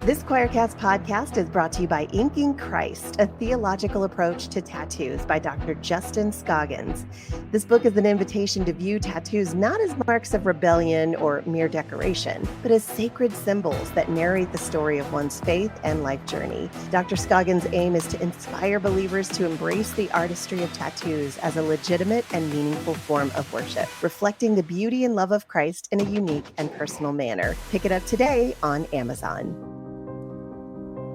This Choircast podcast is brought to you by Inking Christ, a theological approach to tattoos by Dr. Justin Scoggins. This book is an invitation to view tattoos not as marks of rebellion or mere decoration, but as sacred symbols that narrate the story of one's faith and life journey. Dr. Scoggins' aim is to inspire believers to embrace the artistry of tattoos as a legitimate and meaningful form of worship, reflecting the beauty and love of Christ in a unique and personal manner. Pick it up today on Amazon.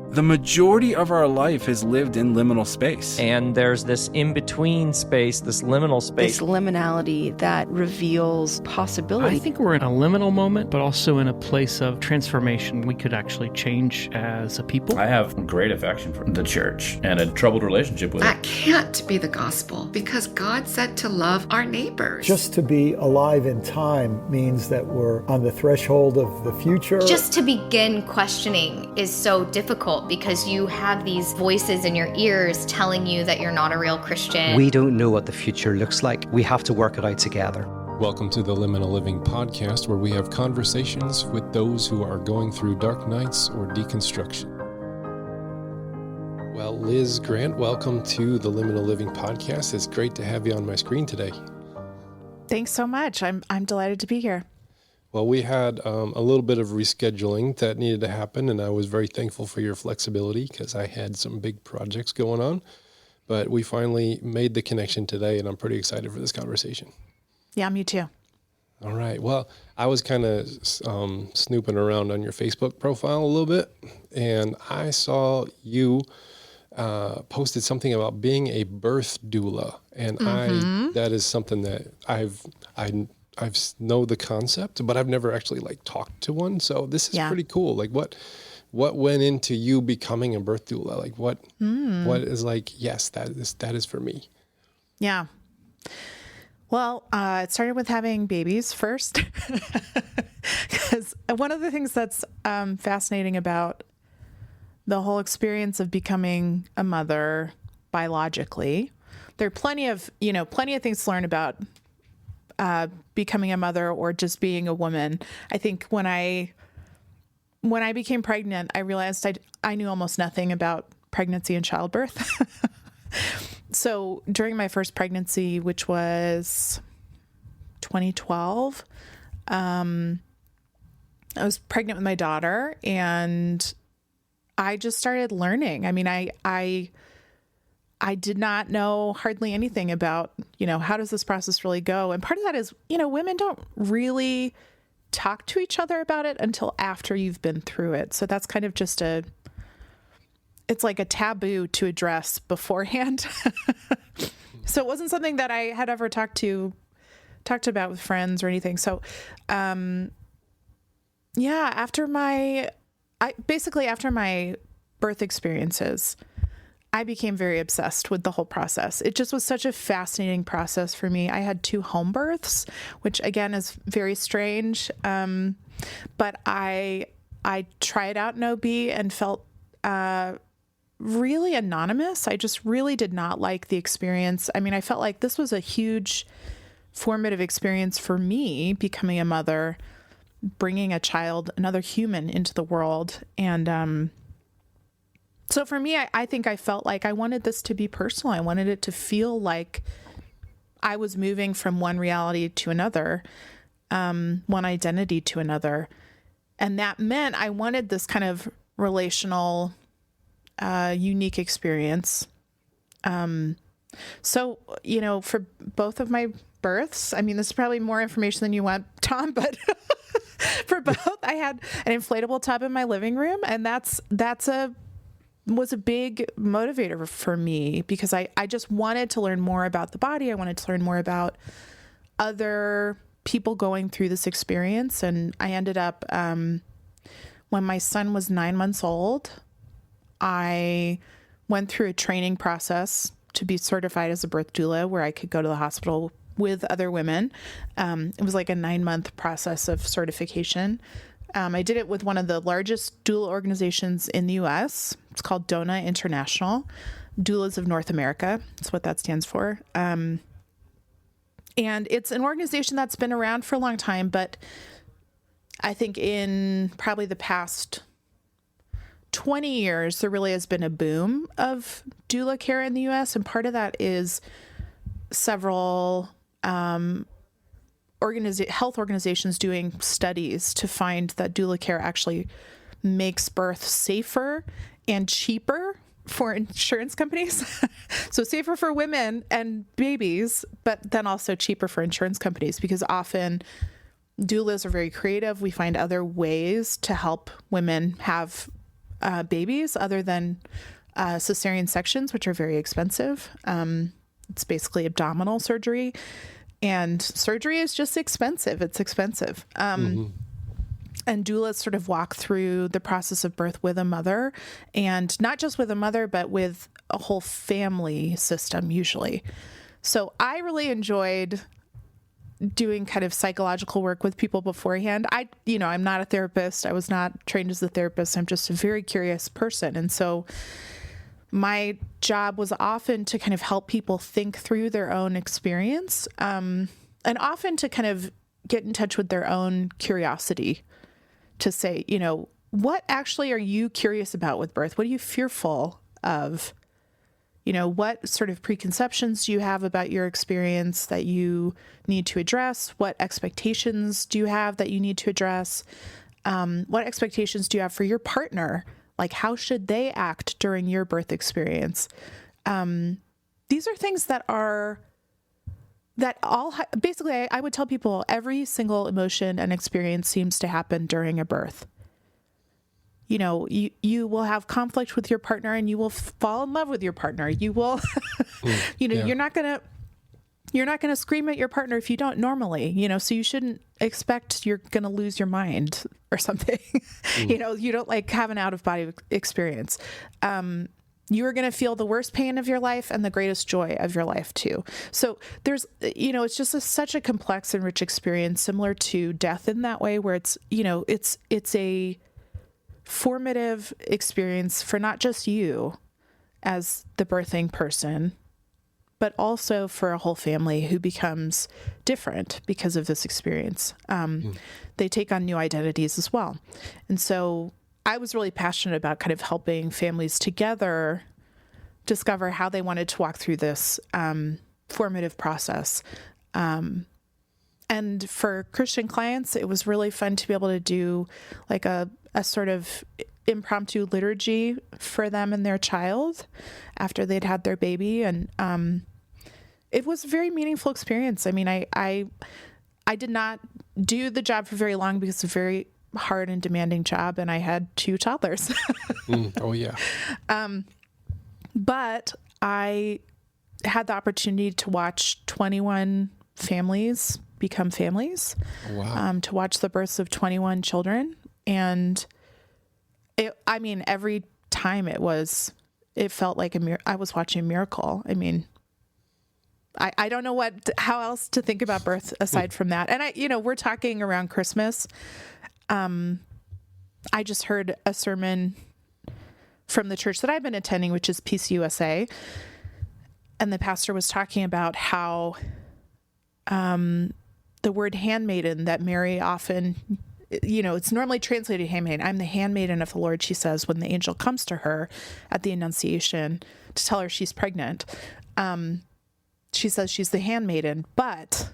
The majority of our life is lived in liminal space. And there's this in-between space, this liminal space. This liminality that reveals possibility. I think we're in a liminal moment, but also in a place of transformation. We could actually change as a people. I have great affection for the church and a troubled relationship with it. That can't be the gospel because God said to love our neighbors. Just to be alive in time means that we're on the threshold of the future. Just to begin questioning is so difficult because you have these voices in your ears telling you that you're not a real Christian. We don't know what the future looks like. We have to work it out together. Welcome to the Liminal Living podcast, where we have conversations with those who are going through dark nights or deconstruction. Well, Liz Grant, welcome to the Liminal Living podcast. It's great to have you on my screen today. Thanks so much. I'm delighted to be here. Well, we had a little bit of rescheduling that needed to happen, and I was very thankful for your flexibility because I had some big projects going on. But we finally made the connection today, and I'm pretty excited for this conversation. Yeah, me too. All right. Well, I was kind of snooping around on your Facebook profile a little bit, and I saw you posted something about being a birth doula, and that is something that I know the concept, but I've never actually talked to one. So this is pretty cool. Like what went into you becoming a birth doula? Like what is yes, that is for me. Yeah. Well, it started with having babies first, because one of the things that's fascinating about the whole experience of becoming a mother biologically, there are plenty of things to learn about becoming a mother or just being a woman. I think when I became pregnant, I realized I knew almost nothing about pregnancy and childbirth. So during my first pregnancy, which was 2012, I was pregnant with my daughter, and I just started learning. I mean, I did not know hardly anything about, how does this process really go? And part of that is, women don't really talk to each other about it until after you've been through it. So that's kind of just it's like a taboo to address beforehand. So it wasn't something that I had ever talked about with friends or anything. So, after my birth experiences, I became very obsessed with the whole process. It just was such a fascinating process for me. I had 2 home births, which again is very strange. But I tried out an OB and felt really anonymous. I just really did not like the experience. I mean, I felt like this was a huge formative experience for me, becoming a mother, bringing a child, another human into the world. And so for me, I think I felt like I wanted this to be personal. I wanted it to feel like I was moving from one reality to another, one identity to another. And that meant I wanted this kind of relational, unique experience. So, for both of my births, I mean, this is probably more information than you want, Tom, but for both, I had an inflatable tub in my living room, and was a big motivator for me because I just wanted to learn more about the body. I wanted to learn more about other people going through this experience. And I ended up, when my son was 9 months old, I went through a training process to be certified as a birth doula, where I could go to the hospital with other women. It was like a 9-month process of certification. I did it with one of the largest doula organizations in the U.S. It's called DONA International, Doulas of North America. That's what that stands for. And it's an organization that's been around for a long time, but I think in probably the past 20 years, there really has been a boom of doula care in the U.S. And part of that is several health organizations doing studies to find that doula care actually makes birth safer and cheaper for insurance companies. So safer for women and babies, but then also cheaper for insurance companies, because often doulas are very creative. We find other ways to help women have babies other than cesarean sections, which are very expensive. It's basically abdominal surgery, and surgery is just expensive. It's expensive. And doulas sort of walk through the process of birth with a mother, and not just with a mother, but with a whole family system usually. So I really enjoyed doing kind of psychological work with people beforehand. I'm not a therapist. I was not trained as a therapist. I'm just a very curious person. And so my job was often to kind of help people think through their own experience, and often to kind of get in touch with their own curiosity, to say, what actually are you curious about with birth? What are you fearful of? What sort of preconceptions do you have about your experience that you need to address? What expectations do you have that you need to address? What expectations do you have for your partner? Like, how should they act during your birth experience? These are things that basically, I would tell people every single emotion and experience seems to happen during a birth. You will have conflict with your partner, and you will fall in love with your partner. You will, you're not going to scream at your partner if you don't normally, so you shouldn't expect you're going to lose your mind or something. You don't like have an out of body experience. You are going to feel the worst pain of your life and the greatest joy of your life too. So there's, it's just such a complex and rich experience, similar to death in that way, where it's, it's a formative experience for not just you as the birthing person, but also for a whole family who becomes different because of this experience. They take on new identities as well. And so I was really passionate about kind of helping families together discover how they wanted to walk through this formative process. And for Christian clients, it was really fun to be able to do like a sort of impromptu liturgy for them and their child after they'd had their baby. And it was a very meaningful experience. I mean, I did not do the job for very long because it's a very hard and demanding job, and I had 2 toddlers. Oh yeah. But I had the opportunity to watch 21 families become families. Wow. To watch the births of 21 children. And every time it felt like I was watching a miracle. I mean, I don't know how else to think about birth aside from that. And we're talking around Christmas. I just heard a sermon from the church that I've been attending, which is Peace USA. And the pastor was talking about how the word handmaiden that Mary often, it's normally translated handmaiden. I'm the handmaiden of the Lord, she says, when the angel comes to her at the Annunciation to tell her she's pregnant. She says she's the handmaiden, but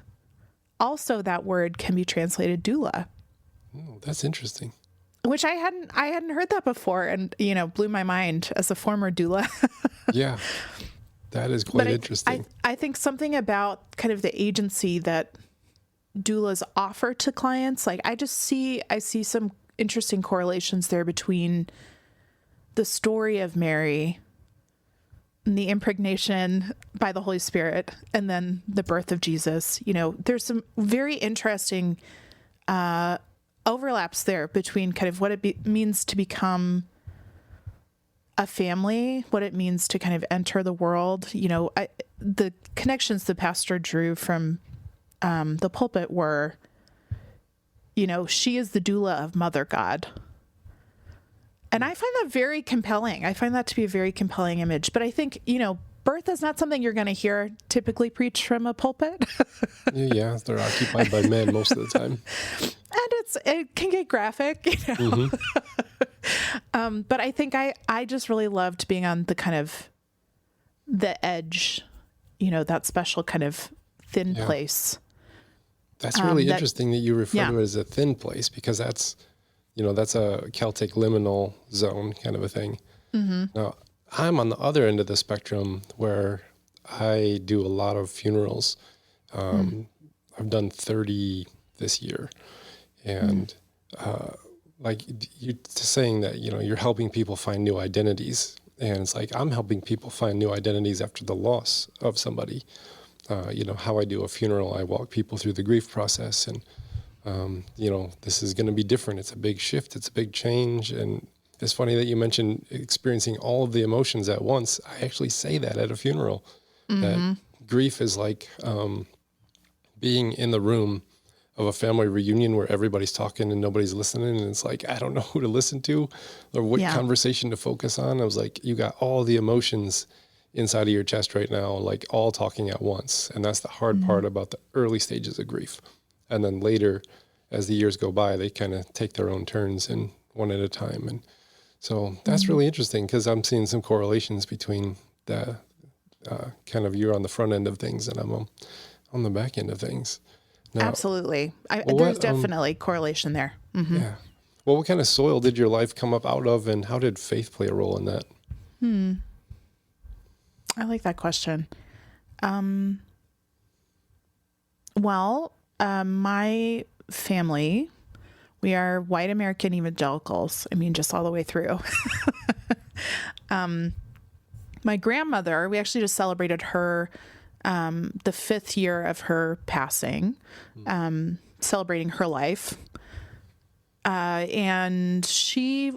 also that word can be translated doula. Oh, that's interesting. Which I hadn't heard that before, and blew my mind as a former doula. Yeah, that is quite interesting. I think something about kind of the agency that doulas offer to clients, like I see some interesting correlations there between the story of Mary and the impregnation by the Holy Spirit, and then the birth of Jesus. There's some very interesting overlaps there between kind of what it means to become a family, what it means to kind of enter the world. The connections the pastor drew from the pulpit were, she is the doula of Mother God. And I find that very compelling. I find that to be a very compelling image. But I think, birth is not something you're going to hear typically preached from a pulpit. Yeah, they're occupied by men most of the time. And it can get graphic, Mm-hmm. But I think I just really loved being on the kind of the edge, that special kind of thin place. That's really interesting that you refer to it as a thin place, because that's a Celtic liminal zone kind of a thing. Mm-hmm. Now, I'm on the other end of the spectrum where I do a lot of funerals. I've done 30 this year. And like you're saying that, you're helping people find new identities. And it's like, I'm helping people find new identities after the loss of somebody. How I do a funeral, I walk people through the grief process, and, this is going to be different. It's a big shift. It's a big change. And it's funny that you mentioned experiencing all of the emotions at once. I actually say that at a funeral, that grief is like being in the room of a family reunion where everybody's talking and nobody's listening. And it's like, I don't know who to listen to or what conversation to focus on. I was like, you got all the emotions inside of your chest right now, like all talking at once. And that's the hard part about the early stages of grief. And then later, as the years go by, they kind of take their own turns and one at a time. And so that's really interesting, because I'm seeing some correlations between the kind of you're on the front end of things and I'm on the back end of things. Now, absolutely. There's definitely correlation there. Mm-hmm. Yeah. Well, what kind of soil did your life come up out of, and how did faith play a role in that? I like that question. My family, we are white American evangelicals. I mean, just all the way through. My grandmother, we actually just celebrated her, the 5th year of her passing, celebrating her life. And she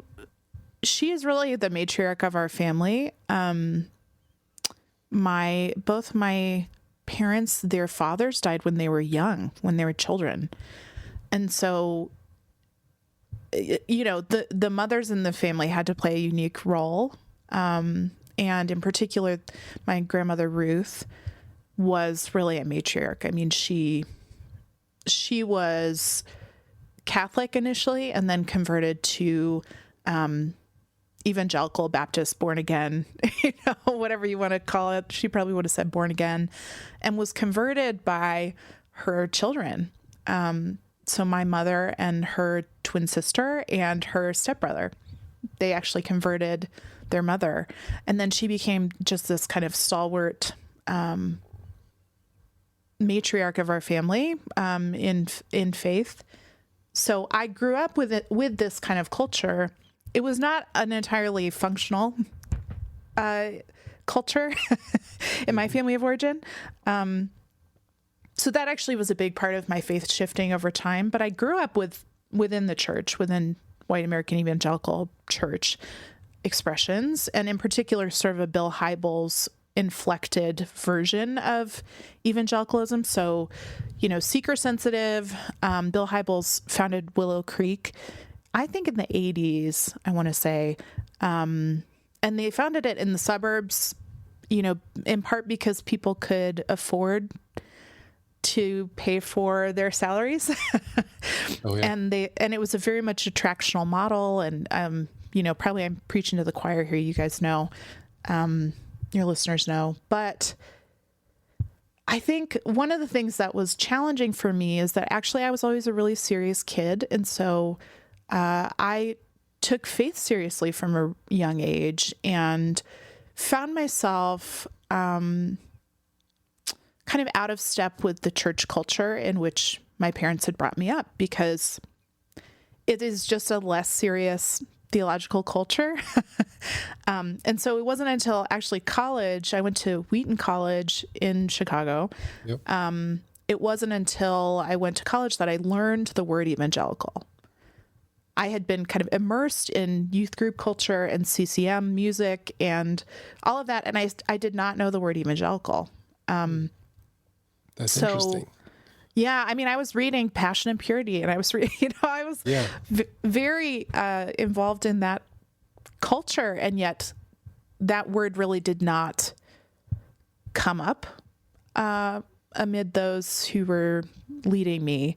is really the matriarch of our family. Both my parents, their fathers died when they were young, when they were children. And so, the mothers in the family had to play a unique role. And in particular, my grandmother Ruth was really a matriarch. I mean, she was Catholic initially and then converted to evangelical Baptist, born again, whatever you want to call it. She probably would have said born again, and was converted by her children. So my mother and her twin sister and her stepbrother, they actually converted their mother. And then she became just this kind of stalwart matriarch of our family in faith. So I grew up with this kind of culture. It was not an entirely functional culture in my family of origin. So that actually was a big part of my faith shifting over time. But I grew up within the church, within white American evangelical church expressions, and in particular, sort of a Bill Hybels inflected version of evangelicalism. So, seeker sensitive. Bill Hybels founded Willow Creek, I think in the 80s, I want to say. And they founded it in the suburbs, in part because people could afford to pay for their salaries. Oh, yeah. And it was a very much attractional model. And, probably I'm preaching to the choir here. You guys know, your listeners know, but I think one of the things that was challenging for me is that actually I was always a really serious kid. And so, I took faith seriously from a young age and found myself, kind of out of step with the church culture in which my parents had brought me up, because it is just a less serious theological culture. And so it wasn't until actually college, I went to Wheaton College in Chicago. Yep. It wasn't until I went to college that I learned the word evangelical. I had been kind of immersed in youth group culture and CCM music and all of that. And I did not know the word evangelical. That's interesting. Yeah. I mean, I was reading Passion and Purity, and I was reading, I was very involved in that culture. And yet that word really did not come up amid those who were leading me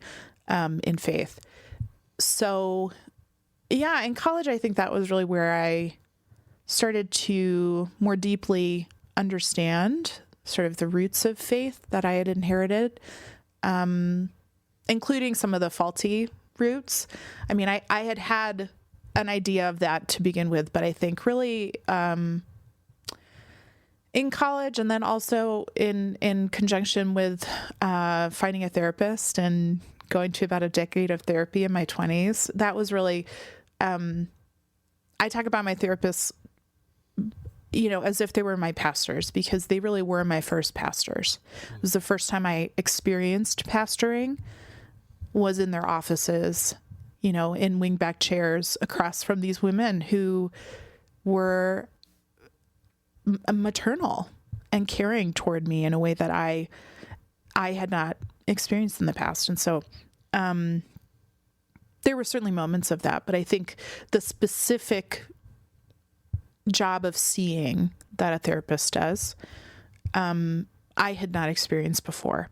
in faith. So yeah, in college, I think that was really where I started to more deeply understand sort of the roots of faith that I had inherited, including some of the faulty roots. I mean, I had an idea of that to begin with, but I think really in college, and then also in conjunction with finding a therapist and going to about a decade of therapy in my 20s, that was really, I talk about my therapists, as if they were my pastors, because they really were my first pastors. It was the first time I experienced pastoring, was in their offices, in wingback chairs across from these women who were maternal and caring toward me in a way that I had not experienced in the past. And so there were certainly moments of that, but I think the specific job of seeing that a therapist does, I had not experienced before.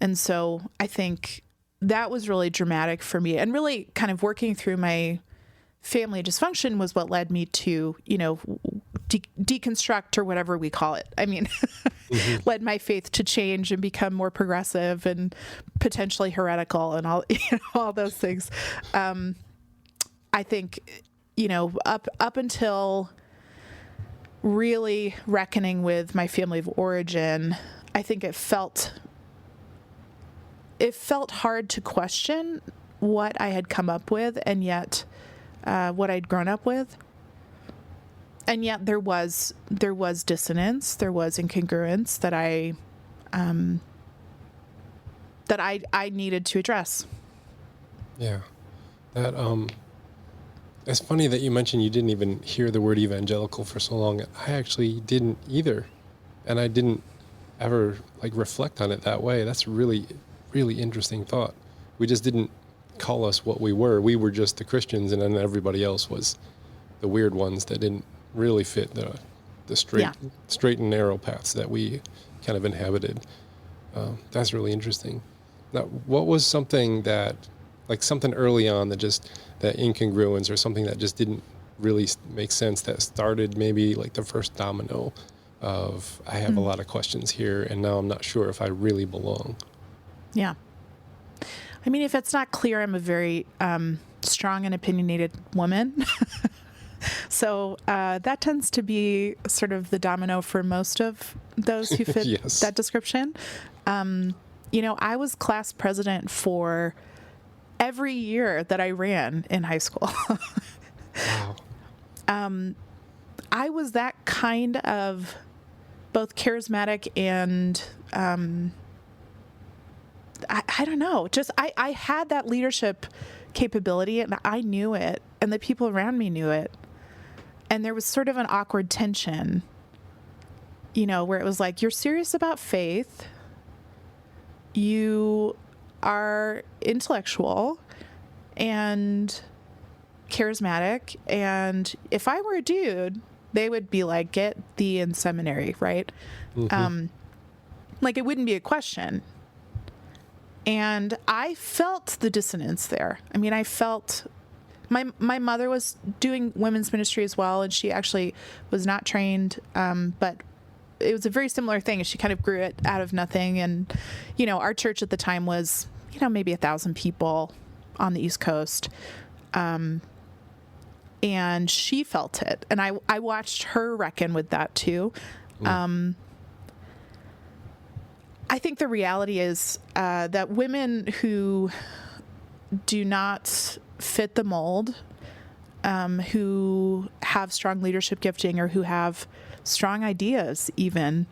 And so I think that was really dramatic for me, and really kind of working through my family dysfunction was what led me to, deconstruct, or whatever we call it. I mean, led my faith to change and become more progressive and potentially heretical and all, all those things. I think, up until really reckoning with my family of origin, I think it felt hard to question what I had come up with, and yet what I'd grown up with. And yet there was dissonance, there was incongruence that I needed to address. Yeah. That it's funny that you mentioned you didn't even hear the word evangelical for so long. I actually didn't either. And I didn't ever reflect on it that way. That's really, really interesting thought. We just didn't call us what we were. We were just the Christians, and then everybody else was the weird ones that didn't really fit the straight and narrow paths that we kind of inhabited. That's really interesting. Now, what was something that, something early on that incongruence, or something that just didn't really make sense, that started maybe the first domino of, I have a lot of questions here, and now I'm not sure if I really belong? Yeah. I mean, if it's not clear, I'm a very strong and opinionated woman. So that tends to be sort of the domino for most of those who fit yes. that description. I was class president for every year that I ran in high school. Wow. I was that kind of both charismatic and I don't know, just I had that leadership capability, and I knew it, and the people around me knew it. And there was sort of an awkward tension, where it was like, you're serious about faith, you are intellectual and charismatic, and if I were a dude, they would be like, get thee in seminary, right? Mm-hmm. It wouldn't be a question. And I felt the dissonance there. I mean, I felt my mother was doing women's ministry as well, and she actually was not trained, but it was a very similar thing. She kind of grew it out of nothing. And, our church at the time was, maybe 1,000 people on the East Coast. And she felt it. And I watched her reckon with that too. I think the reality is that women who do not fit the mold, who have strong leadership gifting, or who have strong ideas even,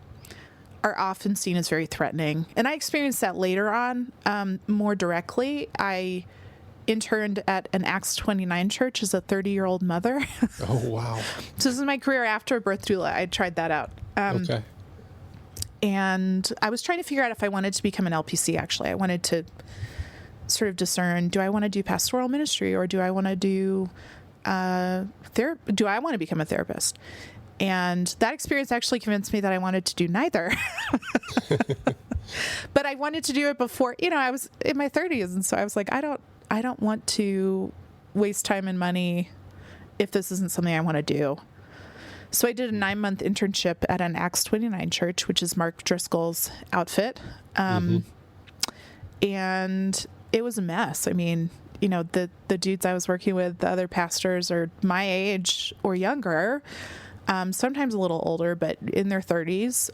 are often seen as very threatening. And I experienced that later on more directly. I interned at an Acts 29 church as a 30-year-old mother. Oh, wow. So this is my career after birth doula. I tried that out. Okay. And I was trying to figure out if I wanted to become an LPC, actually. I wanted to sort of discern, do I want to do pastoral ministry, or do I want to do do I want to become a therapist? And that experience actually convinced me that I wanted to do neither. But I wanted to do it before, I was in my 30s. And so I was like, I don't want to waste time and money if this isn't something I want to do. So I did a 9-month internship at an Acts 29 church, which is Mark Driscoll's outfit. And it was a mess. I mean, you know, the dudes I was working with, the other pastors are my age or younger, sometimes a little older, but in their 30s.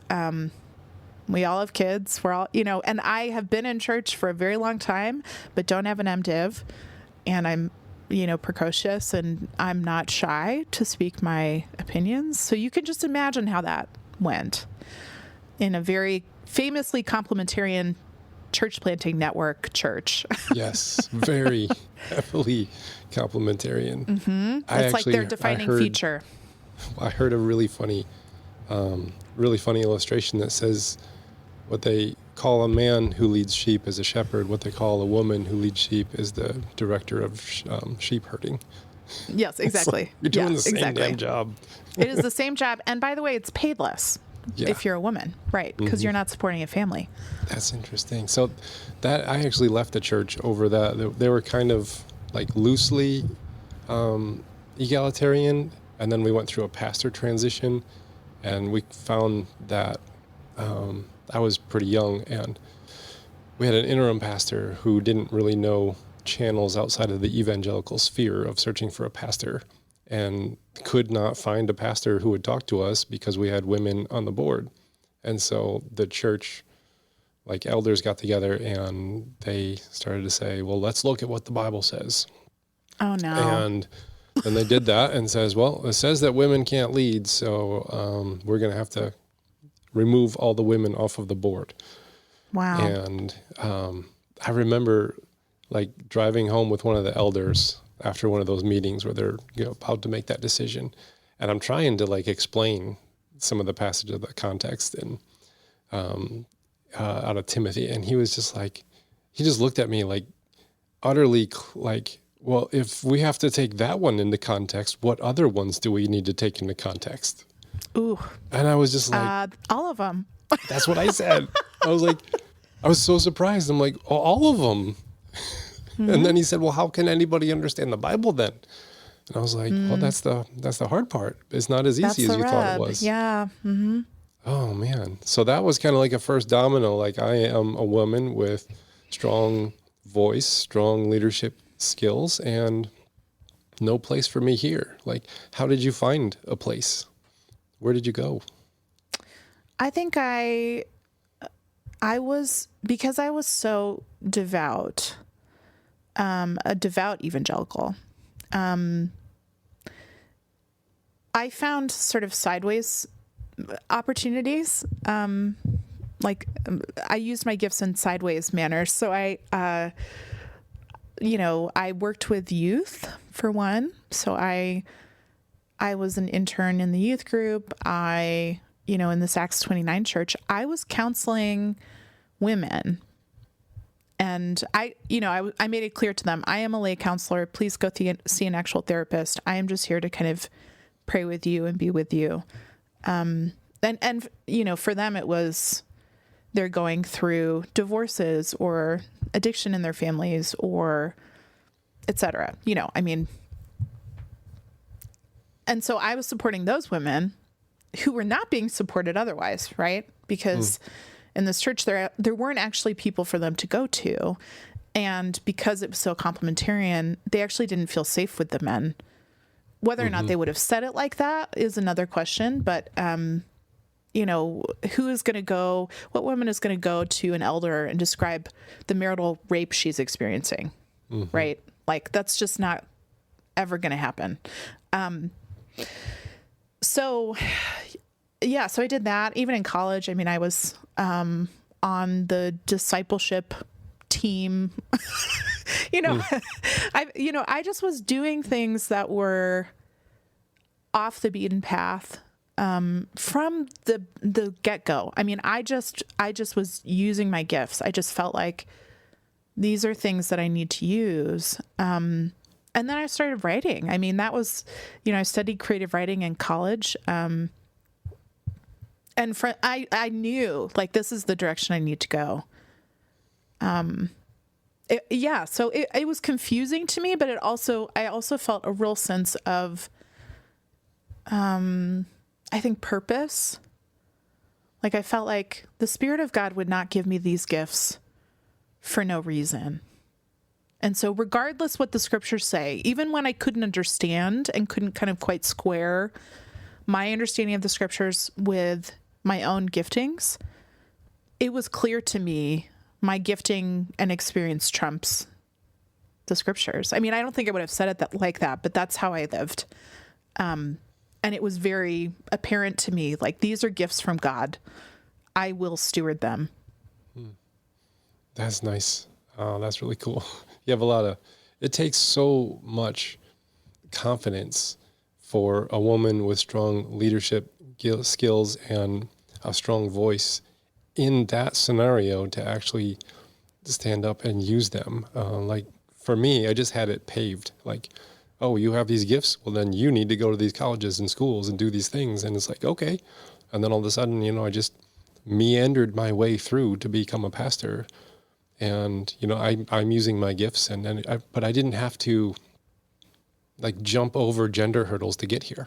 We all have kids. We're all, you know, and I have been in church for a very long time, but don't have an MDiv. And I'm, you know, precocious, and I'm not shy to speak my opinions. So you can just imagine how that went in a very famously complementarian church planting network church. Yes, very heavily complementarian. It's like their defining feature. I heard a really funny illustration that says what they call a man who leads sheep is a shepherd. What they call a woman who leads sheep is the director of sheep herding. Yes, exactly. Like you're doing the same damn job. It is the same job. And by the way, it's paid less if you're a woman, right? Because you're not supporting a family. That's interesting. So that I actually left the church over that. They were kind of like loosely egalitarian. And then we went through a pastor transition, and we found that I was pretty young, and we had an interim pastor who didn't really know channels outside of the evangelical sphere of searching for a pastor, and could not find a pastor who would talk to us because we had women on the board. And so the church, like elders, got together and they started to say, well, let's look at what the Bible says. Oh, no. And they did that and says, well, it says that women can't lead, so we're going to have to remove all the women off of the board. Wow. And I remember like driving home with one of the elders after one of those meetings where they're about to make that decision. And I'm trying to like explain some of the passage of the context and out of Timothy. And he was just like, he just looked at me like utterly like, well, if we have to take that one into context, what other ones do we need to take into context? Ooh. And I was just like, all of them. That's what I said. I was like, I was so surprised. I'm like, oh, all of them. And then he said, well, how can anybody understand the Bible then? And I was like, well, that's the hard part. It's not as easy as you thought it was. Yeah. Oh man. So that was kind of like a first domino. Like I am a woman with strong voice, strong leadership skills, and no place for me here. Like, how did you find a place? Where did you go? I think I was, because I was so devout, a devout evangelical. I found sort of sideways opportunities. I used my gifts in sideways manners. So I worked with youth for one. So I was an intern in the youth group. In this Acts 29 church, I was counseling women. And I made it clear to them, I am a lay counselor. Please go see an actual therapist. I am just here to kind of pray with you and be with you. And for them, it was, they're going through divorces or addiction in their families or et cetera, and so I was supporting those women who were not being supported otherwise, right? Because in this church, there weren't actually people for them to go to. And because it was so complementarian, they actually didn't feel safe with the men. Whether or not they would have said it like that is another question. But, who is going to go, what woman is going to go to an elder and describe the marital rape she's experiencing, right? Like, that's just not ever going to happen. So I did that. Even in college, I was on the discipleship team. I just was doing things that were off the beaten path from the get-go. I just was using my gifts. I just felt like these are things that I need to use. And then I started writing. That was, I studied creative writing in college. And I knew, like, this is the direction I need to go. So it was confusing to me, but I also felt a real sense of, I think, purpose. Like I felt like the Spirit of God would not give me these gifts for no reason. And so regardless what the scriptures say, even when I couldn't understand and couldn't kind of quite square my understanding of the scriptures with my own giftings, it was clear to me my gifting and experience trumps the scriptures. I mean, I don't think I would have said it like that, but that's how I lived. And it was very apparent to me, like, these are gifts from God. I will steward them. That's nice. That's really cool. You have it takes so much confidence for a woman with strong leadership skills and a strong voice in that scenario to actually stand up and use them. Like for me, I just had it paved. Like, oh, you have these gifts? Well, then you need to go to these colleges and schools and do these things. And it's like, okay. And then all of a sudden, I just meandered my way through to become a pastor. And, I'm using my gifts but I didn't have to like jump over gender hurdles to get here.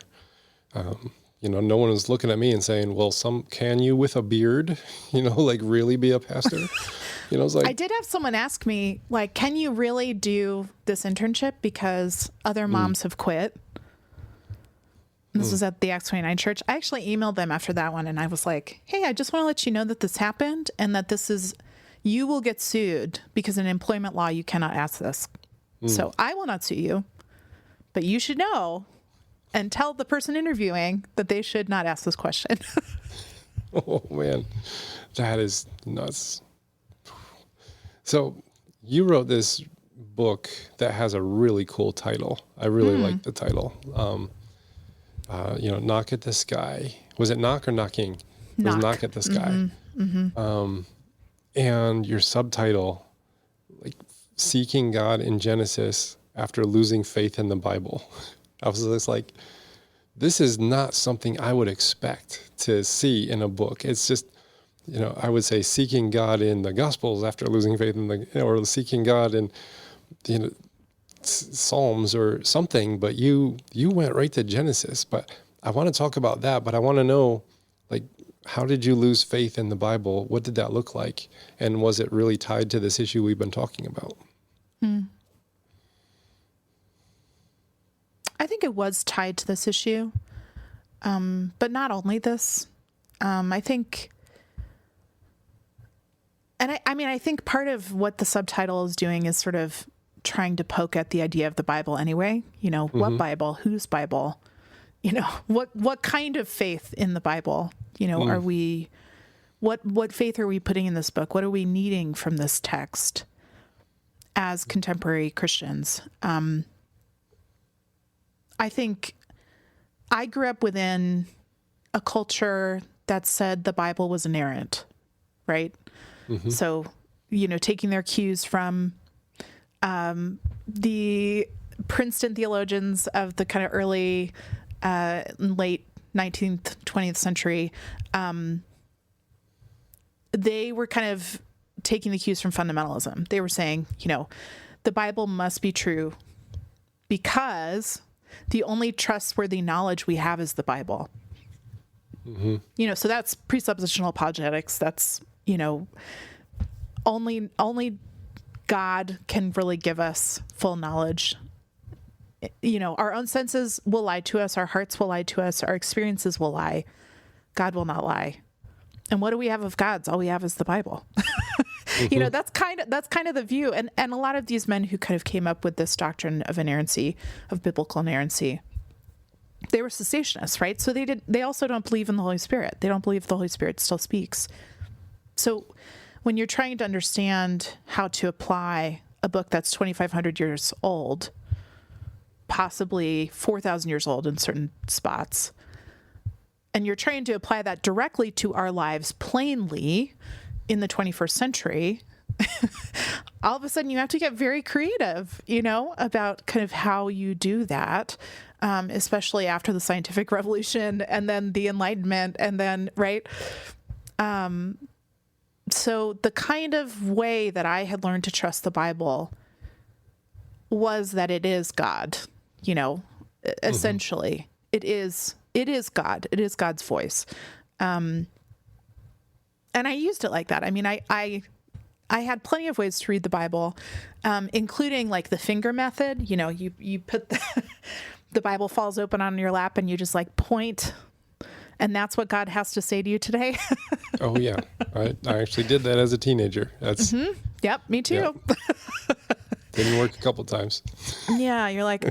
No one was looking at me and saying, well, can you with a beard, like really be a pastor? It's like, I did have someone ask me, like, can you really do this internship because other moms have quit? And this was at the Acts 29 church. I actually emailed them after that one. And I was like, hey, I just want to let you know that this happened and that you will get sued because in employment law, you cannot ask this. So I will not sue you, but you should know and tell the person interviewing that they should not ask this question. Oh man, that is nuts. So you wrote this book that has a really cool title. I really like the title. Knock at the Sky. Was it knock or knocking? It was Knock at the Sky. And your subtitle, like Seeking God in Genesis After Losing Faith in the Bible. I was just like, this is not something I would expect to see in a book. It's just, I would say seeking God in the Gospels after losing faith in or seeking God in, Psalms or something, but you went right to Genesis. But I want to talk about that, but I want to know, like, how did you lose faith in the Bible? What did that look like? And was it really tied to this issue we've been talking about? I think it was tied to this issue, but not only this. I think, and I think part of what the subtitle is doing is sort of trying to poke at the idea of the Bible anyway. What Bible? Whose Bible? What kind of faith in the Bible? Are we, what faith are we putting in this book? What are we needing from this text as contemporary Christians? I think I grew up within a culture that said the Bible was inerrant, right? So, taking their cues from the Princeton theologians of the kind of early, late 19th, 20th century, they were kind of taking the cues from fundamentalism. They were saying, the Bible must be true because the only trustworthy knowledge we have is the Bible. So that's presuppositional apologetics. That's, only God can really give us full knowledge. Our own senses will lie to us. Our hearts will lie to us. Our experiences will lie. God will not lie. And what do we have of God's? All we have is the Bible. That's kind of the view. And a lot of these men who kind of came up with this doctrine of inerrancy, of biblical inerrancy, they were cessationists, right? So they also don't believe in the Holy Spirit. They don't believe the Holy Spirit still speaks. So when you're trying to understand how to apply a book that's 2,500 years old, possibly 4,000 years old in certain spots, and you're trying to apply that directly to our lives plainly in the 21st century, all of a sudden you have to get very creative, about kind of how you do that, especially after the scientific revolution and then the Enlightenment and then, right? so the kind of way that I had learned to trust the Bible was that it is God, essentially. It is God. It is God's voice. And I used it like that. I mean, I had plenty of ways to read the Bible, including like the finger method. You put the Bible falls open on your lap and you just like point, and that's what God has to say to you today. Oh yeah. I actually did that as a teenager. That's Yep, me too. Yep. Didn't work a couple times. Yeah, you're like,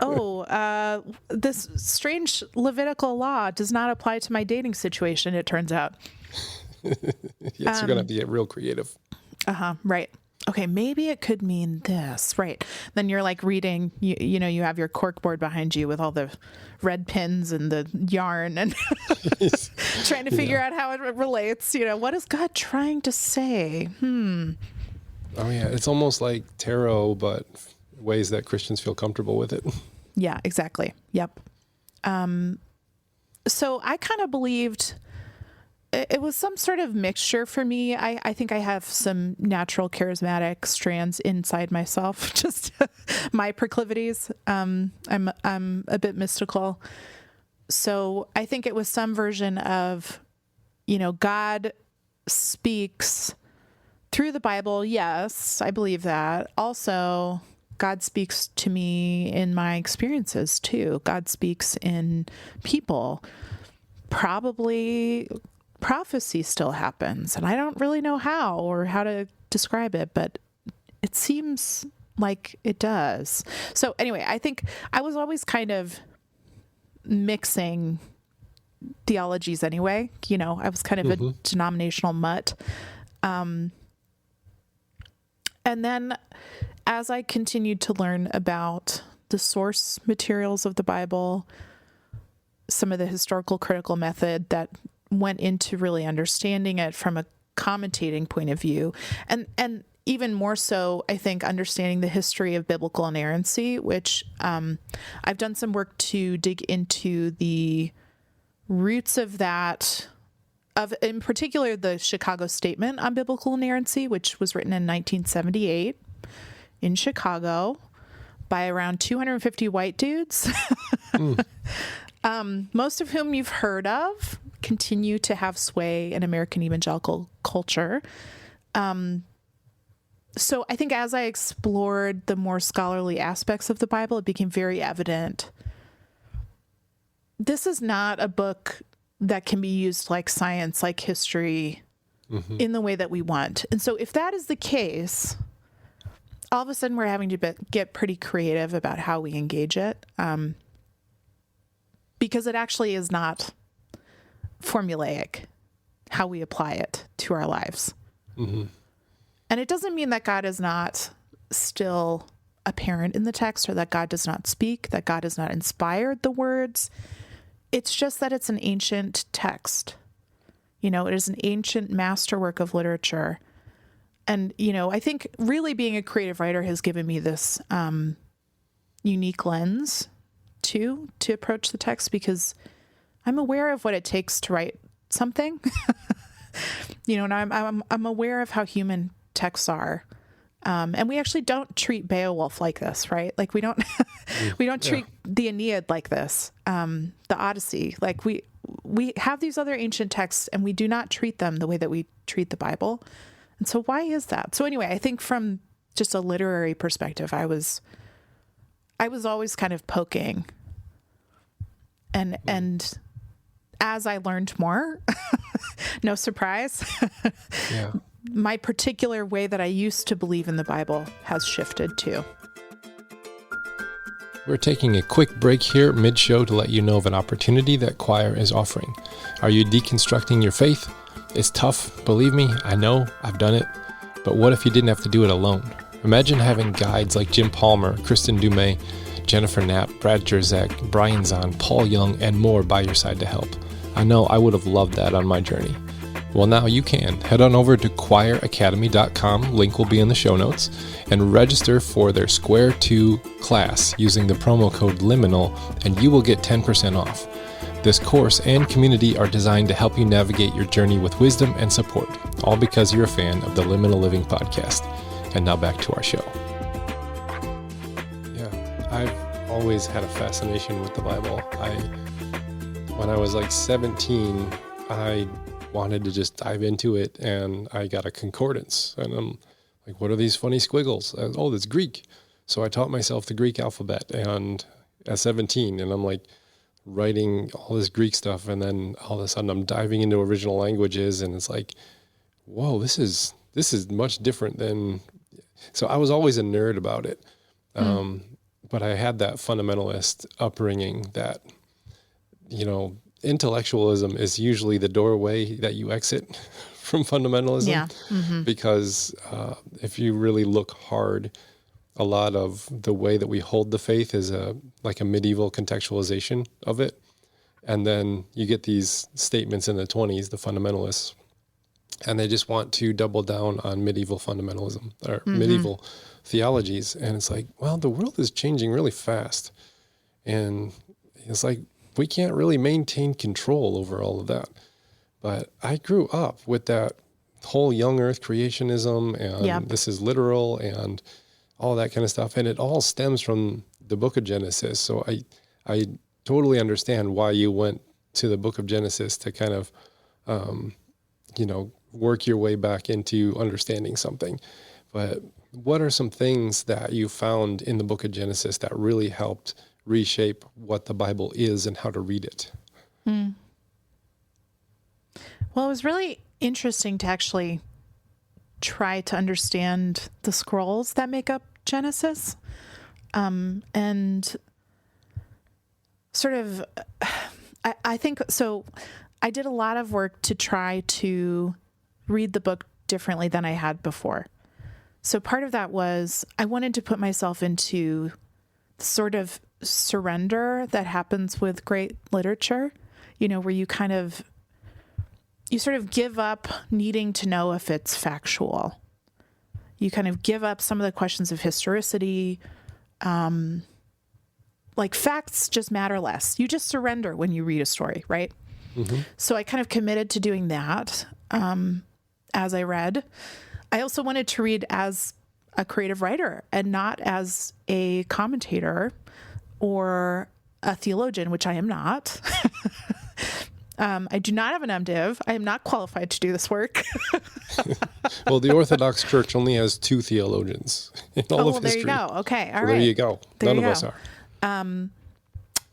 this strange Levitical law does not apply to my dating situation, it turns out. Yes, you're going to have to get real creative. Right. Okay, maybe it could mean this. Right. Then you're like reading, you have your corkboard behind you with all the red pins and the yarn and trying to figure out how it relates. What is God trying to say? Oh, yeah. It's almost like tarot, but ways that Christians feel comfortable with it. Yeah, exactly. Yep. So I kind of believed it was some sort of mixture for me. I think I have some natural charismatic strands inside myself, just my proclivities. I'm a bit mystical. So I think it was some version of, God speaks through the Bible. Yes, I believe that. Also, God speaks to me in my experiences too. God speaks in people. Probably prophecy still happens, and I don't really know how or how to describe it, but it seems like it does. So anyway, I think I was always kind of mixing theologies anyway. I was kind of a denominational mutt. And then as I continued to learn about the source materials of the Bible, some of the historical critical method that went into really understanding it from a commentating point of view, and even more so, I think, understanding the history of biblical inerrancy, which I've done some work to dig into the roots of that, in particular, the Chicago Statement on Biblical Inerrancy, which was written in 1978 in Chicago by around 250 white dudes, most of whom you've heard of, continue to have sway in American evangelical culture. So I think as I explored the more scholarly aspects of the Bible, it became very evident this is not a book that can be used like science, like history, in the way that we want. And so if that is the case, all of a sudden we're having to get pretty creative about how we engage it, because it actually is not formulaic how we apply it to our lives. And it doesn't mean that God is not still apparent in the text, or that God does not speak, that God has not inspired the words. It's just that it's an ancient text. It is an ancient masterwork of literature. And, I think really being a creative writer has given me this unique lens to approach the text, because I'm aware of what it takes to write something. And I'm aware of how human texts are. And we actually don't treat Beowulf like this, right? Like we don't treat the Aeneid like this, the Odyssey. Like we have these other ancient texts, and we do not treat them the way that we treat the Bible. And so why is that? So anyway, I think from just a literary perspective, I was always kind of poking. And as I learned more, no surprise, my particular way that I used to believe in the Bible has shifted too. We're taking a quick break here mid-show to let you know of an opportunity that Choir is offering. Are you deconstructing your faith? It's tough, believe me, I know, I've done it. But what if you didn't have to do it alone? Imagine having guides like Jim Palmer, Kristen Dumais, Jennifer Knapp, Brad Jerzak, Brian Zahn, Paul Young, and more by your side to help. I know I would have loved that on my journey. Well, now you can. Head on over to choiracademy.com, link will be in the show notes, and register for their Square 2 class using the promo code LIMINAL, and you will get 10% off. This course and community are designed to help you navigate your journey with wisdom and support, all because you're a fan of the Liminal Living podcast. And now back to our show. Yeah, I've always had a fascination with the Bible. When I was like 17, I wanted to just dive into it, and I got a concordance, and I'm like, what are these funny squiggles? Oh, that's Greek. So I taught myself the Greek alphabet, and at 17, and I'm like writing all this Greek stuff, and then all of a sudden I'm diving into original languages, and it's like, whoa, this is much different than. So I was always a nerd about it, but I had that fundamentalist upbringing that, intellectualism is usually the doorway that you exit from fundamentalism. Yeah. Mm-hmm. Because if you really look hard, a lot of the way that we hold the faith is like a medieval contextualization of it. And then you get these statements in the 20s, the fundamentalists, and they just want to double down on medieval fundamentalism or medieval theologies. And it's like, well, the world is changing really fast. And it's like, we can't really maintain control over all of that. But I grew up with that whole young earth creationism, and this is literal and all that kind of stuff. And it all stems from the book of Genesis. So I totally understand why you went to the book of Genesis to kind of, work your way back into understanding something. But what are some things that you found in the book of Genesis that really helped reshape what the Bible is and how to read it? Well, it was really interesting to actually try to understand the scrolls that make up Genesis. And sort of, I think, so I did a lot of work to try to read the book differently than I had before. So part of that was I wanted to put myself into sort of surrender that happens with great literature, where you sort of give up needing to know if it's factual. You kind of give up some of the questions of historicity. Like facts just matter less. You just surrender when you read a story, right? Mm-hmm. So I kind of committed to doing that as I read. I also wanted to read as a creative writer and not as a commentator or a theologian, which I am not. I do not have an MDiv. I am not qualified to do this work. Well, the Orthodox Church only has 2 theologians in all of history. There you go. Okay, all so right. There you go. None of us are.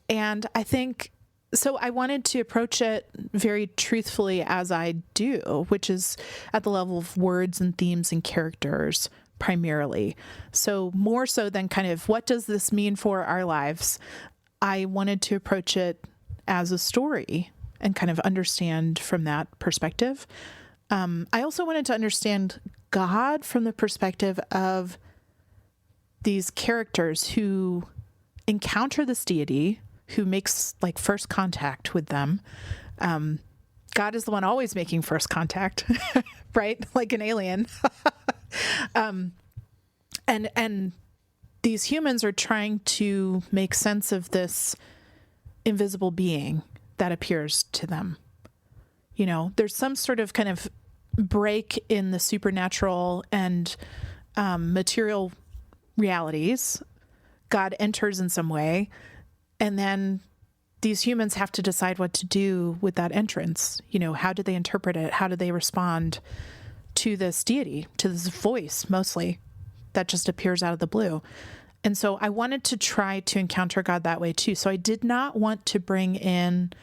And I think, so I wanted to approach it very truthfully as I do, which is at the level of words and themes and characters primarily. So more so than kind of what does this mean for our lives, I wanted to approach it as a story and kind of understand from that perspective. I also wanted to understand God from the perspective of these characters who encounter this deity, who makes like first contact with them. God is the one always making first contact, right? Like an alien. And these humans are trying to make sense of this invisible being that appears to them. There's some sort of kind of break in the supernatural and material realities. God enters in some way, and then these humans have to decide what to do with that entrance. How do they interpret it? How do they respond to this deity, to this voice mostly that just appears out of the blue? And so I wanted to try to encounter God that way too. So I did not want to bring in,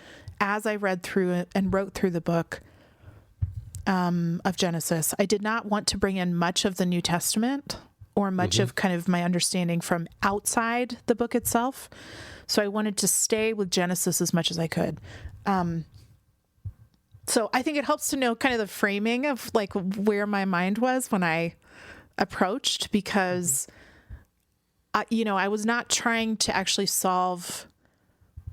as I read through it and wrote through the book of Genesis, I did not want to bring in much of the New Testament or much of kind of my understanding from outside the book itself. So I wanted to stay with Genesis as much as I could. So I think it helps to know kind of the framing of like where my mind was when I approached, because I was not trying to actually solve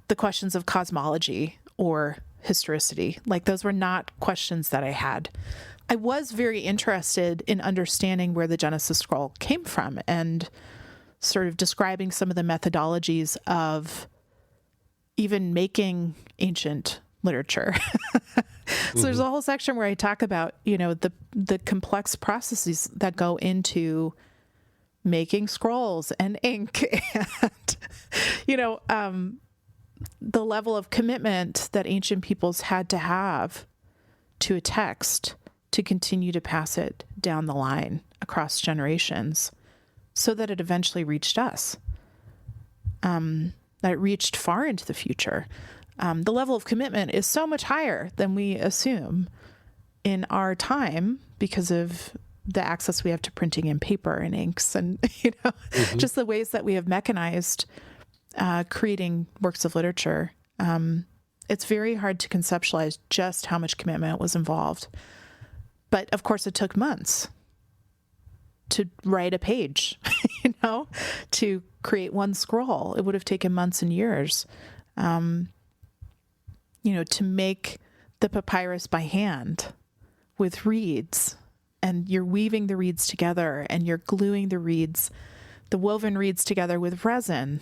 the questions of cosmology or historicity. Like those were not questions that I had. I was very interested in understanding where the Genesis scroll came from and sort of describing some of the methodologies of even making ancient literature. So there's a whole section where I talk about, the complex processes that go into making scrolls and ink and, the level of commitment that ancient peoples had to have to a text to continue to pass it down the line across generations so that it eventually reached us, that it reached far into the future. The level of commitment is so much higher than we assume in our time because of the access we have to printing and paper and inks and, just the ways that we have mechanized creating works of literature. It's very hard to conceptualize just how much commitment was involved. But of course, it took months to write a page, to create one scroll. It would have taken months and years, to make the papyrus by hand with reeds, and you're weaving the reeds together and you're gluing the woven reeds together with resin.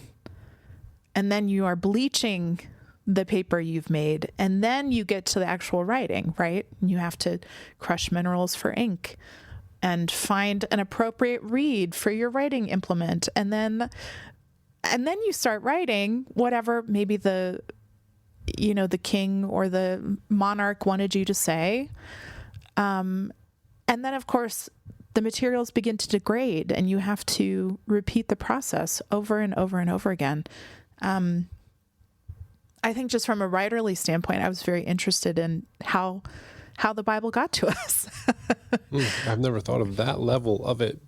And then you are bleaching the paper you've made. And then you get to the actual writing, right? You have to crush minerals for ink and find an appropriate reed for your writing implement. And then you start writing whatever maybe the king or the monarch wanted you to say. And then, of course, the materials begin to degrade and you have to repeat the process over and over and over again. I think just from a writerly standpoint, I was very interested in how the Bible got to us. I've never thought of that level of it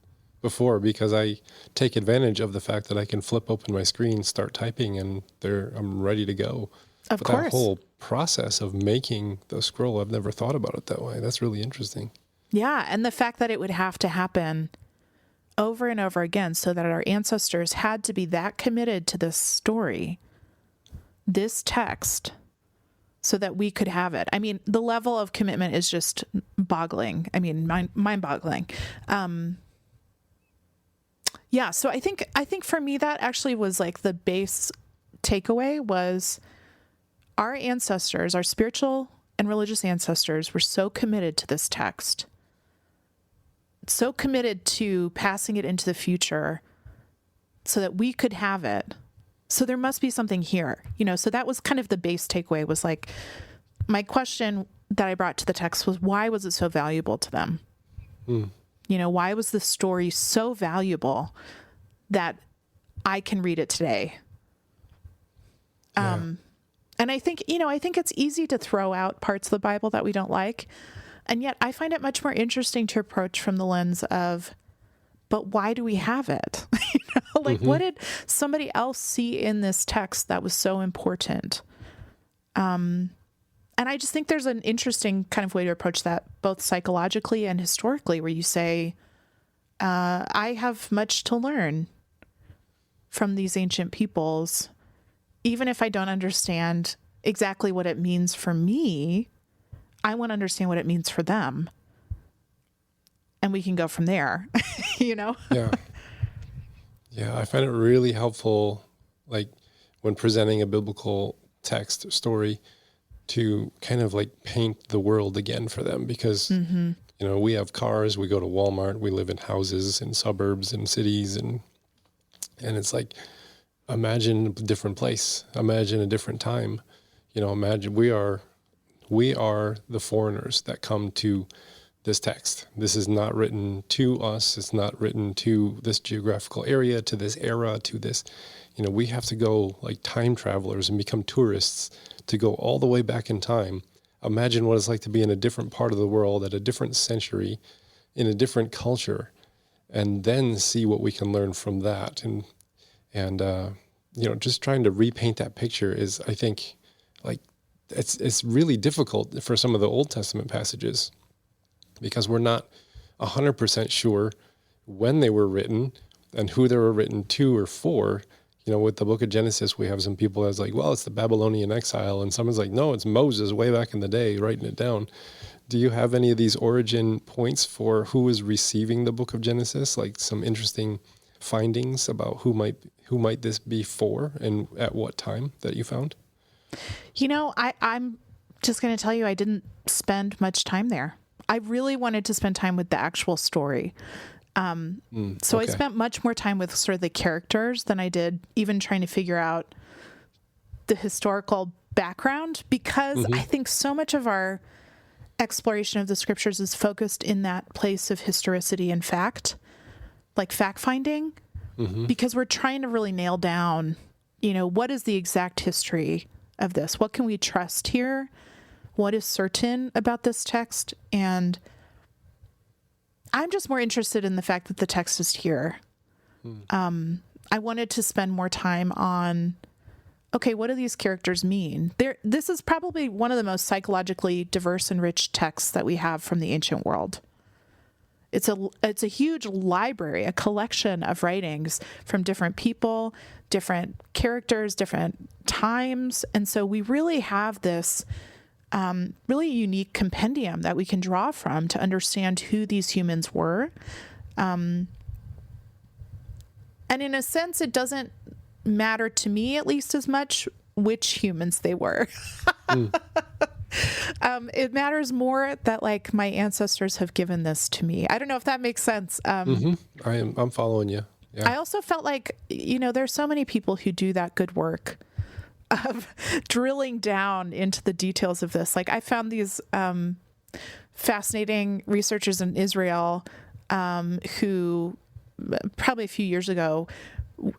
before because I take advantage of the fact that I can flip open my screen, start typing, and I'm ready to go. Of course. That whole process of making the scroll, I've never thought about it that way. That's really interesting. Yeah, and the fact that it would have to happen over and over again so that our ancestors had to be that committed to this story, this text, so that we could have it. I mean, the level of commitment is just boggling. I mean, mind-boggling. Yeah, so I think for me that actually was like the base takeaway was our ancestors, our spiritual and religious ancestors were so committed to this text, so committed to passing it into the future so that we could have it. So there must be something here, so that was kind of the base takeaway was like, my question that I brought to the text was, why was it so valuable to them? Why was the story so valuable that I can read it today? And I think it's easy to throw out parts of the Bible that we don't like. And yet I find it much more interesting to approach from the lens of, but why do we have it? What did somebody else see in this text that was so important? And I just think there's an interesting kind of way to approach that, both psychologically and historically, where you say, I have much to learn from these ancient peoples, even if I don't understand exactly what it means for me. I want to understand what it means for them. And we can go from there, Yeah. Yeah, I find it really helpful, like when presenting a biblical text story, to kind of like paint the world again for them because, we have cars, we go to Walmart, we live in houses in suburbs and cities, and it's like, imagine a different place, imagine a different time, imagine we are the foreigners that come to this text. This is not written to us. It's not written to this geographical area, to this era, to this, we have to go like time travelers and become tourists to go all the way back in time. Imagine what it's like to be in a different part of the world at a different century, in a different culture, and then see what we can learn from that. And just trying to repaint that picture is, I think, like, it's really difficult for some of the Old Testament passages because we're not 100% sure when they were written and who they were written to or for. With the book of Genesis, we have some people that's like, well, it's the Babylonian exile. And someone's like, no, it's Moses way back in the day writing it down. Do you have any of these origin points for who is receiving the book of Genesis? Like some interesting findings about who might this be for and at what time that you found? I'm just going to tell you, I didn't spend much time there. I really wanted to spend time with the actual story. So I spent much more time with sort of the characters than I did even trying to figure out the historical background, because I think so much of our exploration of the scriptures is focused in that place of historicity and fact, like fact finding, because we're trying to really nail down, what is the exact history of this? What can we trust here? What is certain about this text? And I'm just more interested in the fact that the text is here. I wanted to spend more time on, okay, what do these characters mean? This is probably one of the most psychologically diverse and rich texts that we have from the ancient world. It's a huge library, a collection of writings from different people, different characters, different times. And so we really have this really unique compendium that we can draw from to understand who these humans were. And in a sense, it doesn't matter to me, at least as much, which humans they were. It matters more that like my ancestors have given this to me. I don't know if that makes sense. I'm following you. Yeah. I also felt like, there's so many people who do that good work of drilling down into the details of this. Like I found these fascinating researchers in Israel who probably a few years ago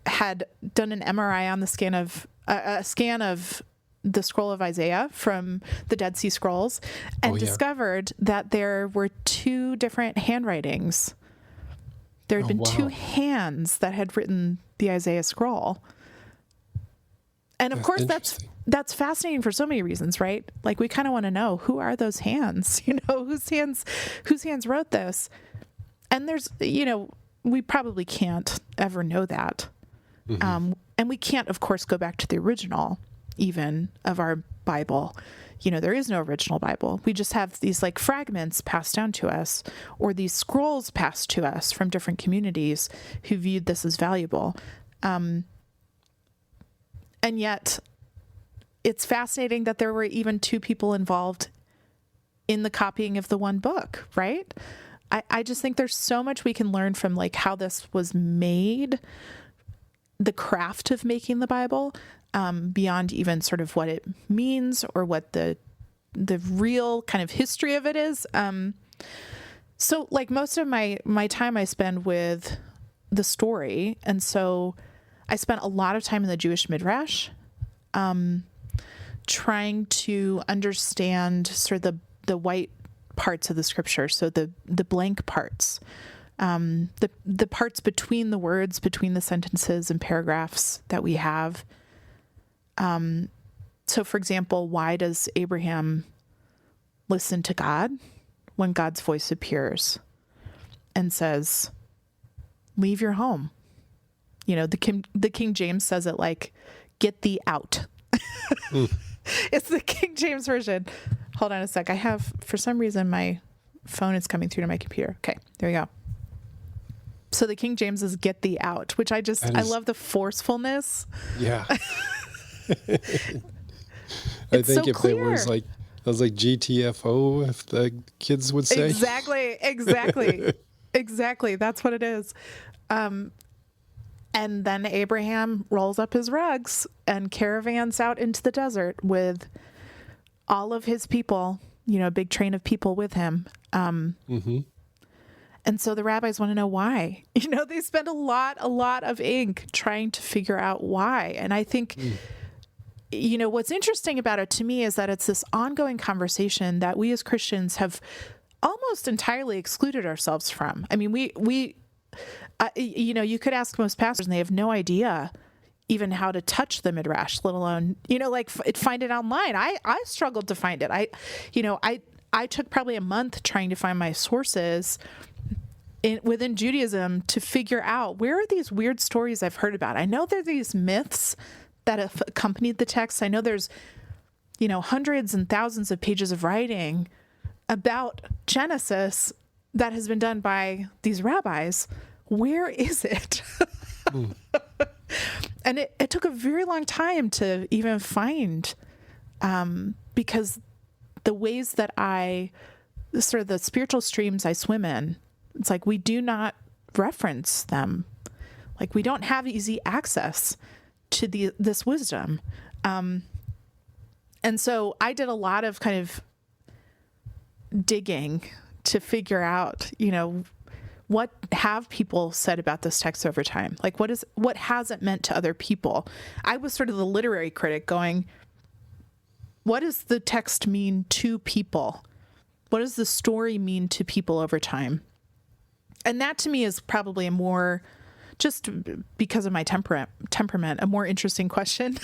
had done an MRI on the scan of a scan of the scroll of Isaiah from the Dead Sea Scrolls and discovered that there were two different handwritings. There had been two hands that had written the Isaiah scroll. And of course, that's fascinating for so many reasons, right? Like we kind of want to know, who are those hands? Whose hands wrote this? And there's, we probably can't ever know that. And we can't, of course, go back to the original even of our Bible. There is no original Bible. We just have these like fragments passed down to us, or these scrolls passed to us from different communities who viewed this as valuable. And yet it's fascinating that there were even two people involved in the copying of the one book, right? I just think there's so much we can learn from like how this was made, the craft of making the Bible, beyond even sort of what it means or what the real kind of history of it is. So like most of my time I spend with the story. And so I spent a lot of time in the Jewish Midrash, trying to understand sort of the white parts of the scripture. So the blank parts, the parts between the words, between the sentences and paragraphs that we have. So for example, why does Abraham listen to God when God's voice appears and says, leave your home? The King James says it like, get thee out. It's the King James version. Hold on a sec. For some reason, my phone is coming through to my computer. Okay, there we go. So the King James is get thee out, which I love the forcefulness. Yeah. I think so if clear. It was like GTFO, if the kids would say. Exactly. That's what it is. And then Abraham rolls up his rugs and caravans out into the desert with all of his people, a big train of people with him. And so the rabbis want to know why. They spend a lot of ink trying to figure out why. And I think, what's interesting about it to me is that it's this ongoing conversation that we as Christians have almost entirely excluded ourselves from. I mean, you could ask most pastors and they have no idea even how to touch the Midrash, let alone, find it online. I struggled to find it. I took probably a month trying to find my sources within Judaism to figure out where are these weird stories I've heard about. I know there are these myths that have accompanied the text. I know there's, hundreds and thousands of pages of writing about Genesis that has been done by these rabbis. Where is it? And it took a very long time to even find because the ways that sort of the spiritual streams I swim in, it's like we do not reference them. Like we don't have easy access to this wisdom. And so I did a lot of kind of digging to figure out, what have people said about this text over time? Like what has it meant to other people? I was sort of the literary critic going, what does the text mean to people? What does the story mean to people over time? And that to me is probably a more, just because of my temperament, a more interesting question.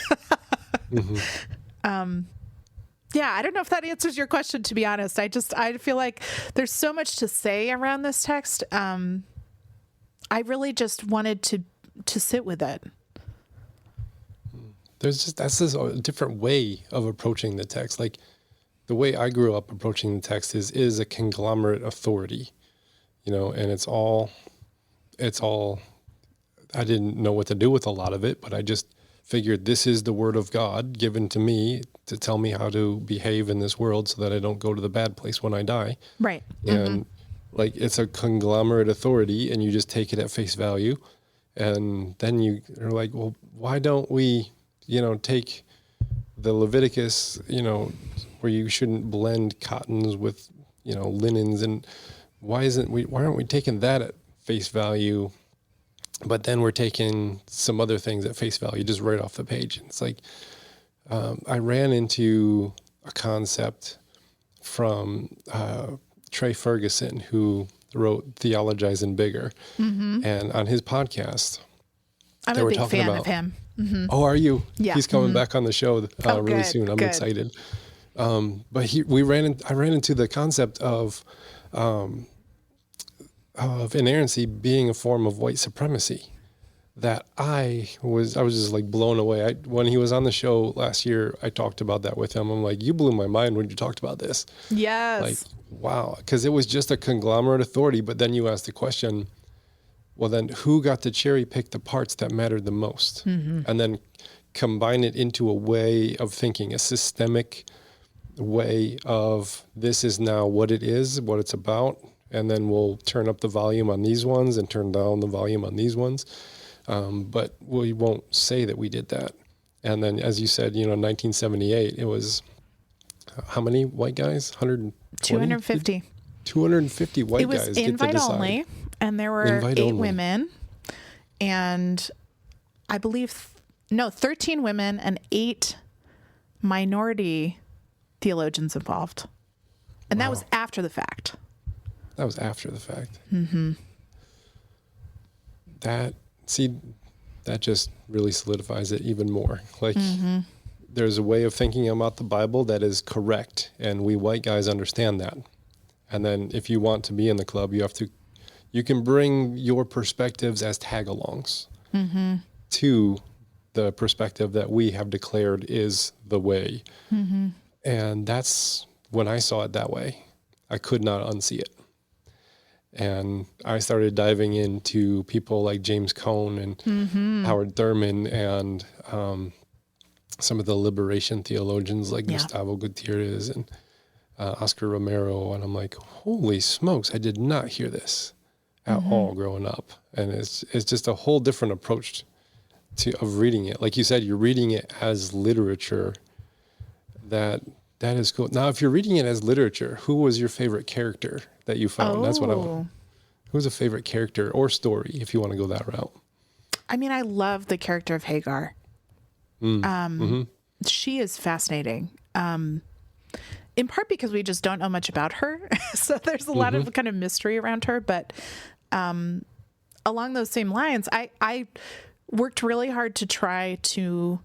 Yeah, I don't know if that answers your question, to be honest. I feel like there's so much to say around this text. I really just wanted to sit with it. That's just a different way of approaching the text. Like the way I grew up approaching the text is a conglomerate authority, and it's all, I didn't know what to do with a lot of it, but I just figured this is the word of God given to me to tell me how to behave in this world so that I don't go to the bad place when I die. Right. And like, it's a conglomerate authority and you just take it at face value. And then you are like, well, why don't we, take the Leviticus, where you shouldn't blend cottons with, linens, and why aren't we taking that at face value? But then we're taking some other things at face value just right off the page. It's like, I ran into a concept from Trey Ferguson, who wrote Theologizing Bigger. And on his podcast, I'm a big fan of him. Oh, are you? Yeah. He's coming back on the show really soon. I'm excited. But I ran into the concept of inerrancy being a form of white supremacy that I was just like blown away. When he was on the show last year, I talked about that with him. I'm like, you blew my mind when you talked about this. Yes. Like, wow. Because it was just a conglomerate authority. But then you asked the question, well, then who got to cherry pick the parts that mattered the most? And then combine it into a way of thinking, a systemic way of this is now what it is, what it's about. And then we'll turn up the volume on these ones and turn down the volume on these ones. But we won't say that we did that. And then, as you said, 1978, it was how many white guys? 250. 250 white guys get to decide. It was invite only, and there were 8 women, and I believe, 13 women and 8 minority theologians involved. And that was after the fact. That was after the fact. That just really solidifies it even more. Like, there's a way of thinking about the Bible that is correct, and we white guys understand that. And then if you want to be in the club, you can bring your perspectives as tag-alongs to the perspective that we have declared is the way. And that's when I saw it that way. I could not unsee it. And I started diving into people like James Cone and Howard Thurman and some of the liberation theologians like Gustavo Gutierrez and Oscar Romero. And I'm like, holy smokes, I did not hear this at all growing up. And it's just a whole different approach of reading it. Like you said, you're reading it as literature. That is cool. Now, if you're reading it as literature, who was your favorite character that you found? That's what I want. Who's a favorite character or story, if you want to go that route? I mean, I love the character of Hagar. She is fascinating. In part because we just don't know much about her. So there's a lot of kind of mystery around her. But along those same lines, I worked really hard to try to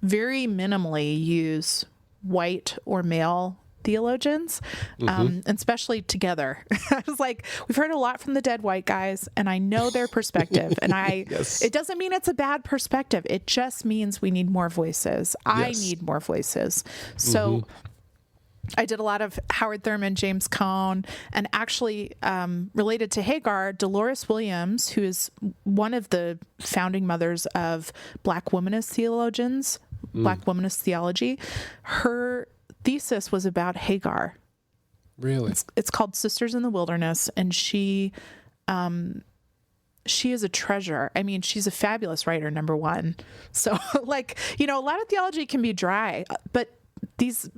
very minimally use white or male theologians, and especially together. I was like, we've heard a lot from the dead white guys, and I know their perspective. And it doesn't mean it's a bad perspective. It just means we need more voices. I need more voices. So I did a lot of Howard Thurman, James Cone, and actually related to Hagar, Dolores Williams, who is one of the founding mothers of Black womanist theologians, Black womanist theology. Her thesis was about Hagar. Really? It's called Sisters in the Wilderness, and she is a treasure. I mean, she's a fabulous writer, number one. So like, a lot of theology can be dry, but these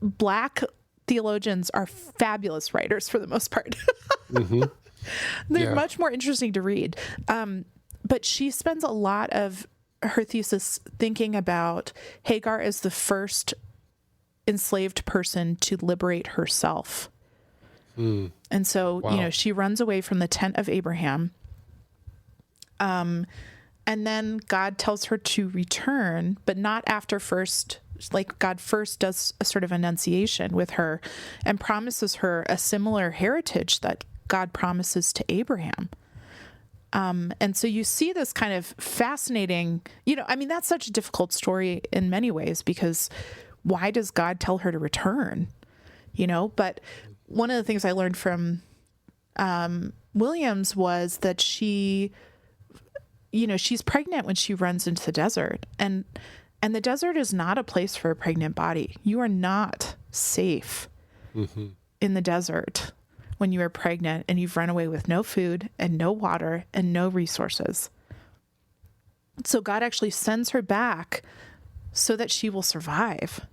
Black theologians are fabulous writers for the most part. They're much more interesting to read. But she spends a lot of her thesis thinking about Hagar as the first enslaved person to liberate herself. And so, she runs away from the tent of Abraham. And then God tells her to return, but not after first, like God first does a sort of annunciation with her and promises her a similar heritage that God promises to Abraham. And so you see this kind of fascinating, that's such a difficult story in many ways, because why does God tell her to return? But one of the things I learned from Williams was that she's pregnant when she runs into the desert, and the desert is not a place for a pregnant body. You are not safe in the desert when you are pregnant and you've run away with no food and no water and no resources. So God actually sends her back so that she will survive.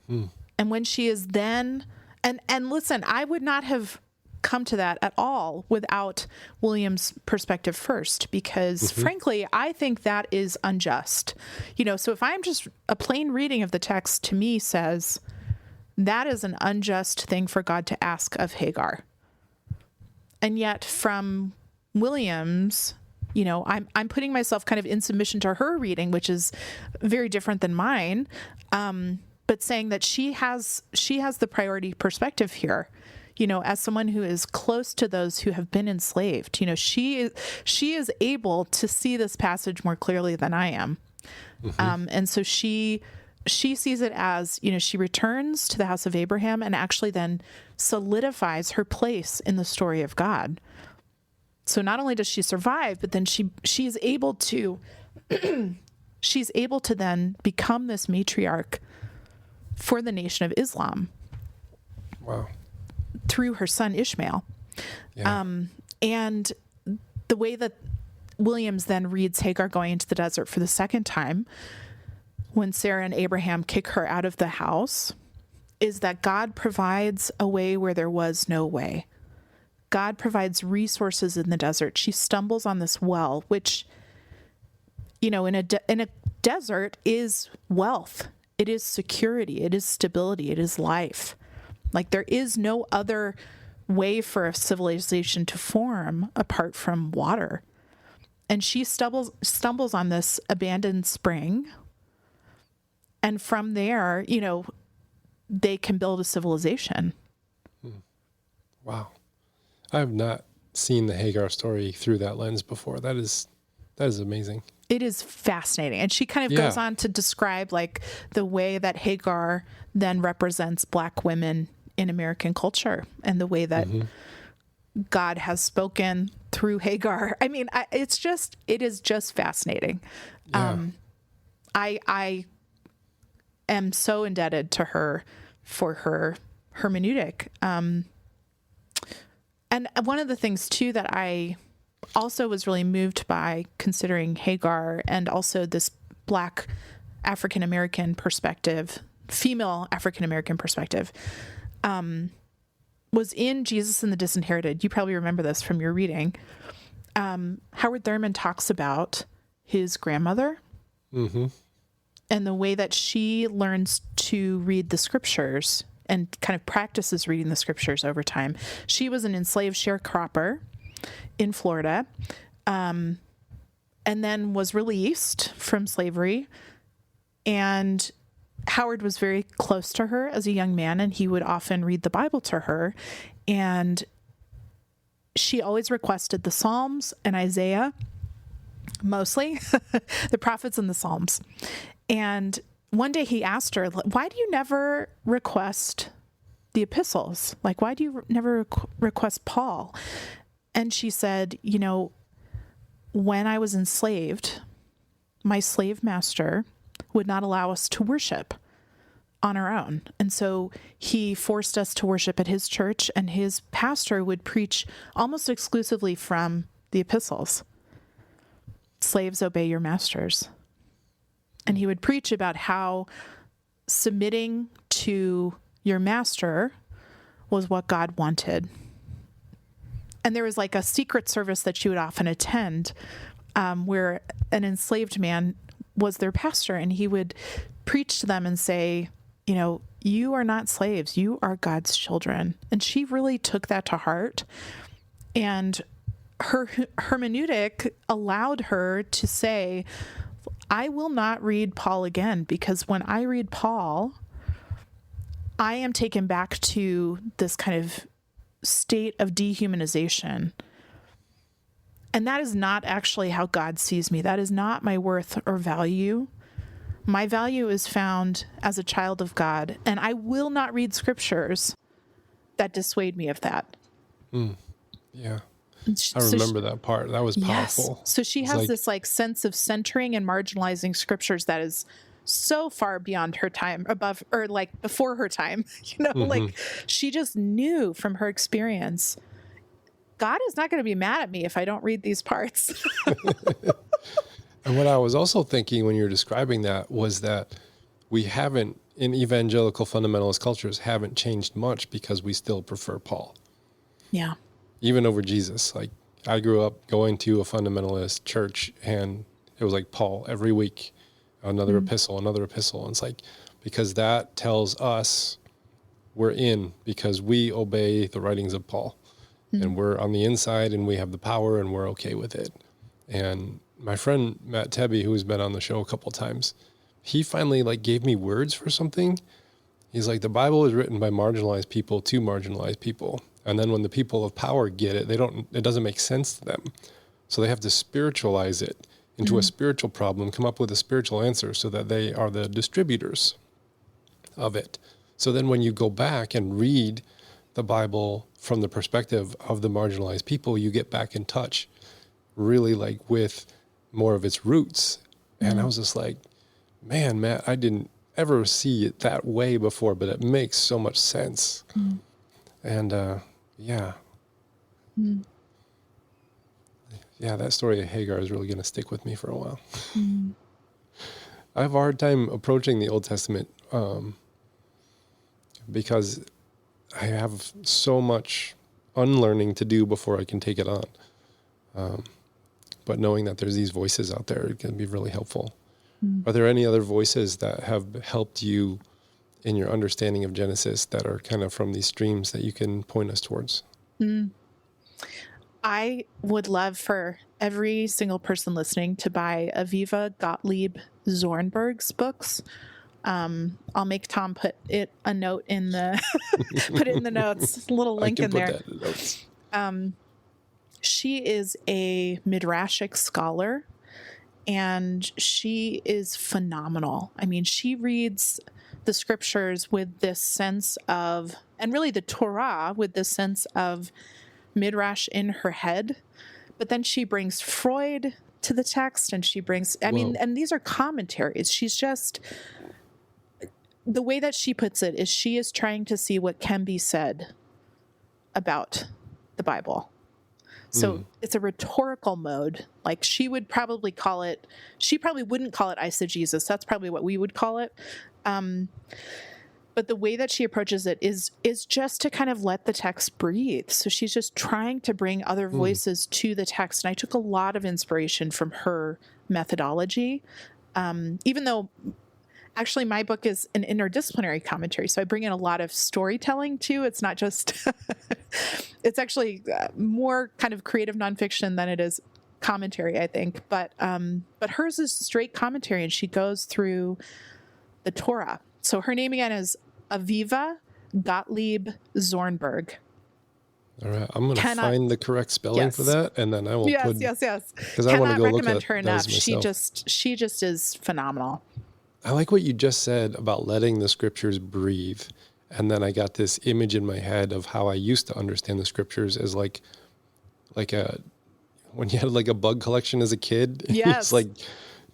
And when she is then, and listen, I would not have come to that at all without William's perspective first, because frankly, I think that is unjust. So if I'm just a plain reading of the text, to me says that is an unjust thing for God to ask of Hagar. And yet from Williams, I'm putting myself kind of in submission to her reading, which is very different than mine. But saying that she has the priority perspective here, as someone who is close to those who have been enslaved. She is able to see this passage more clearly than I am. And so she sees it as, she returns to the house of Abraham and actually then solidifies her place in the story of God. So not only does she survive, but then she's able to then become this matriarch for the nation of Islam. Wow. Through her son Ishmael. Yeah. And the way that Williams then reads Hagar going into the desert for the second time, when Sarah and Abraham kick her out of the house, is that God provides a way where there was no way. God provides resources in the desert. She stumbles on this well, which, in a desert is wealth. It is security. It is stability. It is life. Like there is no other way for a civilization to form apart from water. And she stumbles on this abandoned spring. And from there, they can build a civilization. Wow. I have not seen the Hagar story through that lens before. That is amazing. It is fascinating. And she kind of goes on to describe like the way that Hagar then represents Black women in American culture and the way that God has spoken through Hagar. I mean, it is just fascinating. Yeah. I am so indebted to her for her hermeneutic. And one of the things too that I also was really moved by, considering Hagar and also this Black African-American perspective, female African-American perspective, was in Jesus and the Disinherited. You probably remember this from your reading. Howard Thurman talks about his grandmother and the way that she learns to read the scriptures and kind of practices reading the scriptures over time. She was an enslaved sharecropper in Florida, and then was released from slavery. And Howard was very close to her as a young man, and he would often read the Bible to her. And she always requested the Psalms and Isaiah, mostly the prophets and the Psalms. And one day he asked her, why do you never request the epistles? Like, why do you never request Paul? And she said, when I was enslaved, my slave master would not allow us to worship on our own. And so he forced us to worship at his church, and his pastor would preach almost exclusively from the epistles. Slaves, obey your masters. And he would preach about how submitting to your master was what God wanted. And there was like a secret service that she would often attend, where an enslaved man was their pastor, and he would preach to them and say, you know, you are not slaves, you are God's children. And she really took that to heart. And her hermeneutic allowed her to say, I will not read Paul again, because when I read Paul, I am taken back to this kind of state of dehumanization. And that is not actually how God sees me. That is not my worth or value. My value is found as a child of God, and I will not read scriptures that dissuade me of that. Yeah. I remember that part. That was powerful. Yes. So she has this like sense of centering and marginalizing scriptures that is so far beyond her time, above or like before her time, you know, like she just knew from her experience, God is not going to be mad at me if I don't read these parts. And what I was also thinking when you're describing that was that we haven't, in evangelical fundamentalist cultures, haven't changed much because we still prefer Paul. Yeah. Even over Jesus. Like, I grew up going to a fundamentalist church, and it was like Paul every week, another epistle. And it's like, because that tells us we're in because we obey the writings of Paul. And we're on the inside and we have the power and we're okay with it. And my friend Matt Tebby, who's been on the show a couple times, he finally like gave me words for something. He's like, the Bible is written by marginalized people to marginalized people. And then when the people of power get it, it doesn't make sense to them. So they have to spiritualize it into a spiritual problem, come up with a spiritual answer so that they are the distributors of it. So then when you go back and read the Bible from the perspective of the marginalized people, you get back in touch really like with more of its roots. And I was just like, man, Matt, I didn't ever see it that way before, but it makes so much sense. And yeah, that story of Hagar is really going to stick with me for a while. I have a hard time approaching the Old Testament because I have so much unlearning to do before I can take it on. But knowing that there's these voices out there, it can be really helpful. Are there any other voices that have helped you in your understanding of Genesis that are kind of from these streams that you can point us towards? I would love for every single person listening to buy Aviva Gottlieb Zornberg's books. I'll make Tom put a note in the put it in the notes, a little link in there. That in the notes. She is a Midrashic scholar, and she is phenomenal. I mean, she reads the scriptures with this sense of, and really the Torah with this sense of Midrash in her head, but then she brings Freud to the text, and she brings, and these are commentaries. She's just, the way that she puts it is she is trying to see what can be said about the Bible. So it's a rhetorical mode. Like she would probably call it, she probably wouldn't call it eisegesis. That's probably what we would call it. But the way that she approaches it is just to kind of let the text breathe. So she's just trying to bring other voices to the text. And I took a lot of inspiration from her methodology, even though actually my book is an interdisciplinary commentary. So I bring in a lot of storytelling too. It's not just, it's actually more kind of creative nonfiction than it is commentary, I think. But hers is straight commentary, and she goes through the Torah. So her name again is Aviva Gottlieb Zornberg. All right, I'm going to find the correct spelling for that, and then I will put... Yes. Because I want to go look at her enough. myself. She just is phenomenal. I like what you just said about letting the scriptures breathe. And then I got this image in my head of how I used to understand the scriptures as like when you had like a bug collection as a kid. Yes. It's like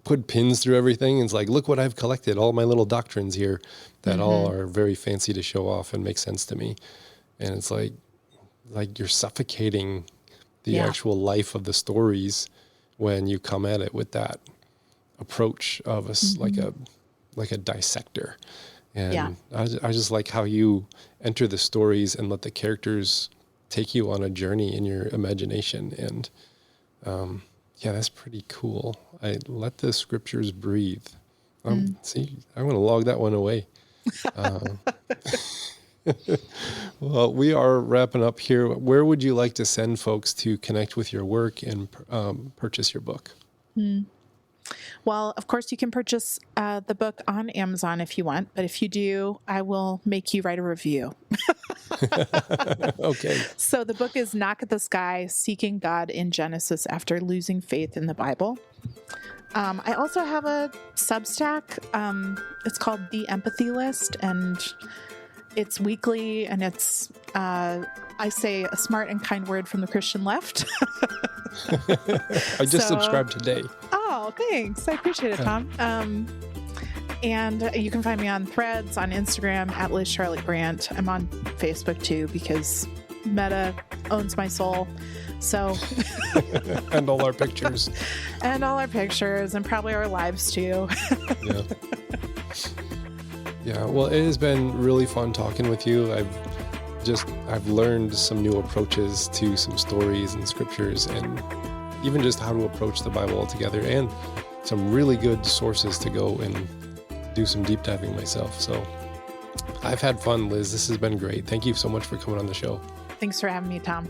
put pins through everything. It's like, look what I've collected, all my little doctrines here that all are very fancy to show off and make sense to me. And it's like you're suffocating the actual life of the stories when you come at it with that approach of us like a dissector. And I just like how you enter the stories and let the characters take you on a journey in your imagination. And that's pretty cool. I let the scriptures breathe. See, I'm going to log that one away. Well, we are wrapping up here. Where would you like to send folks to connect with your work and purchase your book? Well, of course, you can purchase the book on Amazon if you want, but if you do, I will make you write a review. Okay. So the book is Knock at the Sky, Seeking God in Genesis After Losing Faith in the Bible. I also have a Substack. It's called The Empathy List, and it's weekly, and it's, I say, a smart and kind word from the Christian left. I just subscribed today. Oh, thanks. I appreciate it, Tom. And you can find me on Threads, on Instagram, at Liz Charlotte Brandt. I'm on Facebook, too, because Meta owns my soul. So, and all our pictures. And all our pictures, and probably our lives, too. Yeah, well, it has been really fun talking with you. I've learned some new approaches to some stories and scriptures, and even just how to approach the Bible altogether, and some really good sources to go and do some deep diving myself. So I've had fun, Liz. This has been great. Thank you so much for coming on the show. Thanks for having me, Tom.